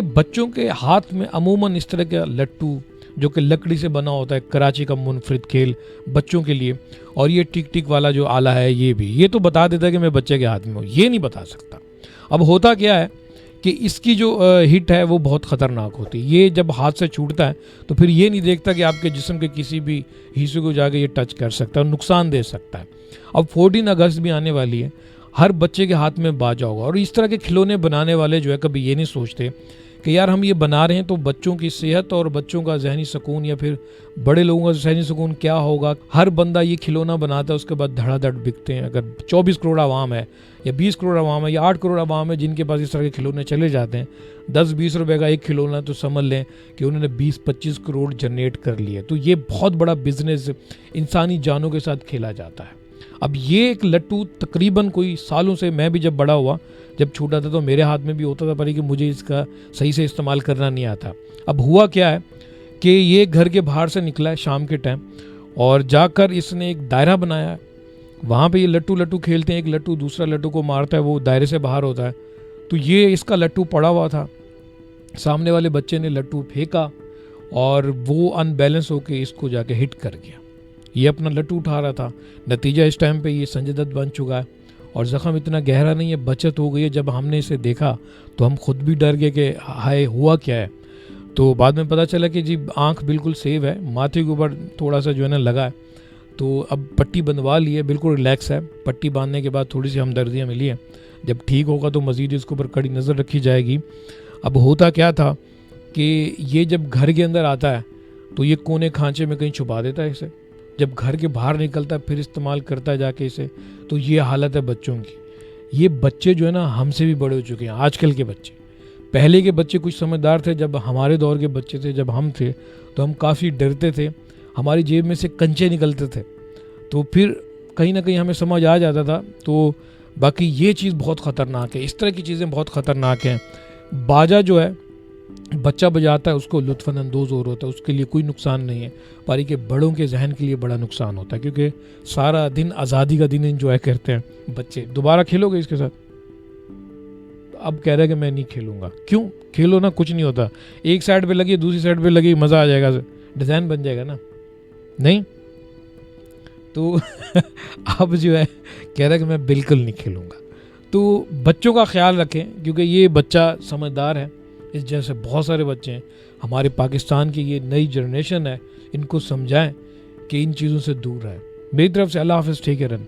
बच्चों के हाथ में अमूमन इस तरह का लट्टू जो कि लकड़ी से बना होता है, कराची का मुनफरिद खेल बच्चों के लिए, और ये टिक टिक वाला जो आला है ये तो बता देता है कि मैं बच्चे के हाथ में हूँ, ये नहीं बता सकता। अब होता क्या है कि इसकी जो हिट है वो बहुत ख़तरनाक होती है। ये जब हाथ से छूटता है तो फिर ये नहीं देखता कि आपके जिस्म के किसी भी हिस्से को जाके ये टच कर सकता है और नुकसान दे सकता है। अब 14 अगस्त भी आने वाली है, हर बच्चे के हाथ में बाजा होगा, और इस तरह के खिलौने बनाने वाले जो है कभी ये नहीं सोचते कि यार हम ये बना रहे हैं तो बच्चों की सेहत और बच्चों का जहनी सुकून या फिर बड़े लोगों का जहनी सुकून क्या होगा। हर बंदा ये खिलौना बनाता है, उसके बाद धड़ाधड़ बिकते हैं। अगर 24 करोड़ आवाम है या 20 करोड़ आवाम है या 8 करोड़ आवाम है जिनके पास इस तरह के खिलौने चले जाते हैं, 10-20 रुपए का एक खिलौना, तो समझ लें कि उन्होंने 20-25 करोड़ जनरेट कर लिए। तो ये बहुत बड़ा बिजनेस इंसानी जानों के साथ खेला जाता है। अब ये एक लट्टू तकरीबन कोई सालों से, मैं भी जब बड़ा हुआ, जब छोटा था तो मेरे हाथ में भी होता था, पर कि मुझे इसका सही से इस्तेमाल करना नहीं आता। अब हुआ क्या है कि ये घर के बाहर से निकला है शाम के टाइम, और जाकर इसने एक दायरा बनाया है। वहाँ पे ये लट्टू खेलते हैं, एक लट्टू दूसरा लट्टू को मारता है, वो दायरे से बाहर होता है। तो ये इसका लट्टू पड़ा हुआ था, सामने वाले बच्चे ने लट्टू फेंका और वो अनबैलेंस होकर इसको जाके हिट कर गया। ये अपना लट्टू उठा रहा था, नतीजा इस टाइम पे ये संजय दत्त बन चुका है और ज़ख्म इतना गहरा नहीं है, बचत हो गई है। जब हमने इसे देखा तो हम खुद भी डर गए कि हाय हुआ क्या है। तो बाद में पता चला कि जी आंख बिल्कुल सेव है, माथे के ऊपर थोड़ा सा जो है ना लगा है, तो अब पट्टी बंधवा ली है, बिल्कुल रिलैक्स है। पट्टी बांधने के बाद थोड़ी सी हमदर्दियाँ मिली हैं, जब ठीक होगा तो मज़ीद इसके ऊपर कड़ी नज़र रखी जाएगी। अब होता क्या था कि ये जब घर के अंदर आता है तो ये कोने खांचे में कहीं छुपा देता है इसे, जब घर के बाहर निकलता है फिर इस्तेमाल करता है जाके इसे। तो ये हालत है बच्चों की। ये बच्चे जो है ना हमसे भी बड़े हो चुके हैं, आजकल के बच्चे। पहले के बच्चे कुछ समझदार थे, जब हमारे दौर के बच्चे थे, जब हम थे तो हम काफ़ी डरते थे, हमारी जेब में से कंचे निकलते थे, तो फिर कहीं ना कहीं हमें समझ आ जाता था। तो बाकी ये चीज़ बहुत ख़तरनाक है, इस तरह की चीज़ें बहुत ख़तरनाक हैं। बाजा जो है बच्चा बजाता है, उसको लुत्फ़ अंदोज़ हो होता है, उसके लिए कोई नुकसान नहीं है, पर के बड़ों के जहन के लिए बड़ा नुकसान होता है, क्योंकि सारा दिन आज़ादी का दिन एंजॉय करते हैं बच्चे। दोबारा खेलोगे इसके साथ? अब कह रहे हैं कि मैं नहीं खेलूंगा। क्यों? खेलो ना, कुछ नहीं होता। एक साइड पे लगी, दूसरी साइड पे लगी, मज़ा आ जाएगा, डिज़ाइन बन जाएगा ना। नहीं तो अब जो है कह रहा है कि मैं बिल्कुल नहीं खेलूंगा। तो बच्चों का ख्याल रखें, क्योंकि ये बच्चा समझदार है, इस जैसे बहुत सारे बच्चे हैं हमारे पाकिस्तान की। ये नई जनरेशन है, इनको समझाएं कि इन चीज़ों से दूर रहें। मेरी तरफ से अल्लाह हाफ़िज़, ठीक है रन।